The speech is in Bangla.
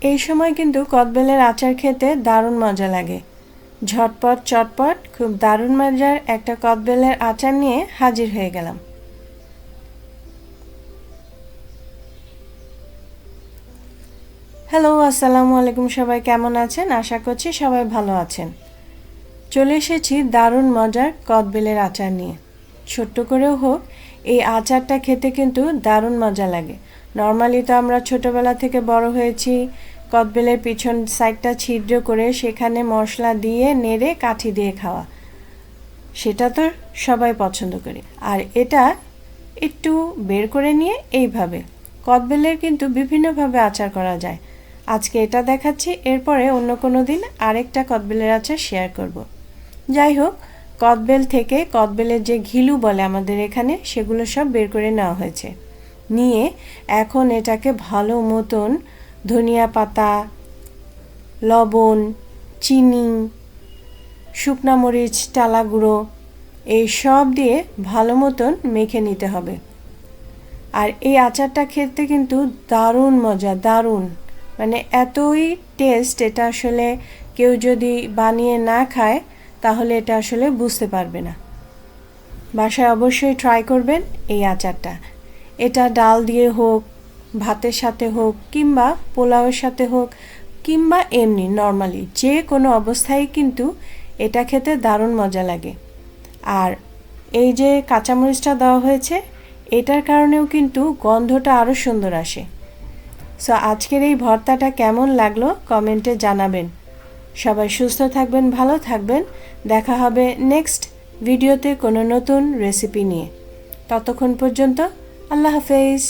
এই সময় কিন্তু কদবেলের আচার খেতে দারুণ মজা লাগে। ঝটপট চটপট খুব দারুণ মজার একটা কদবেলের আচার নিয়ে হাজির হয়ে গেলাম। হ্যালো, আসসালামু আলাইকুম। সবাই কেমন আছেন? আশা করছি সবাই ভালো আছেন। চলে এসেছি দারুণ মজার কদবেলের আচার নিয়ে। ছোট্ট করেও হোক, এই আচারটা খেতে কিন্তু দারুণ মজা লাগে। নর্মালি তো আমরা ছোটবেলা থেকে বড় হয়েছি কদবেলের পিছন সাইডটা ছিদ্র করে সেখানে মশলা দিয়ে নেড়ে কাঠি দিয়ে খাওয়া, সেটা তো সবাই পছন্দ করি। আর এটা একটু বের করে নিয়ে এইভাবে কদবেলের কিন্তু বিভিন্নভাবে আচার করা যায়। আজকে এটা দেখাচ্ছি, এরপরে অন্য কোনো দিন আরেকটা কদবেলের আচার শেয়ার করব। যাই হোক, কদবেল থেকে কদবেলের যে ঘিলু বলে আমাদের এখানে, সেগুলো সব বের করে নেওয়া হয়েছে। নিয়ে এখন এটাকে ভালো মতন ধনিয়া পাতা, লবণ, চিনি, শুকনা মরিচ, টালা গুঁড়ো এই সব দিয়ে ভালো মতন মেখে নিতে হবে। আর এই আচারটা খেতে কিন্তু দারুণ মজা, দারুণ, মানে এতই টেস্ট, এটা আসলে কেউ যদি বানিয়ে না খায় তাহলে এটা আসলে বুঝতে পারবে না। বাসায় অবশ্যই ট্রাই করবেন এই আচারটা। এটা ডাল দিয়ে হোক, ভাতের সাথে হোক, কিংবা পোলাওয়ের সাথে হোক, কিংবা এমনি নর্মালি যে কোনো অবস্থায় কিন্তু এটা খেতে দারুণ মজা লাগে। আর এই যে কাঁচামরিচটা দেওয়া হয়েছে, এটার কারণেও কিন্তু গন্ধটা আরও সুন্দর আসে। সো আজকের এই ভর্তাটা কেমন লাগলো কমেন্টে জানাবেন। সবাই সুস্থ থাকবেন, ভালো থাকবেন। দেখা হবে নেক্সট ভিডিওতে কোনো নতুন রেসিপি নিয়ে। ততক্ষণ পর্যন্ত আল্লাহ হাফেজ।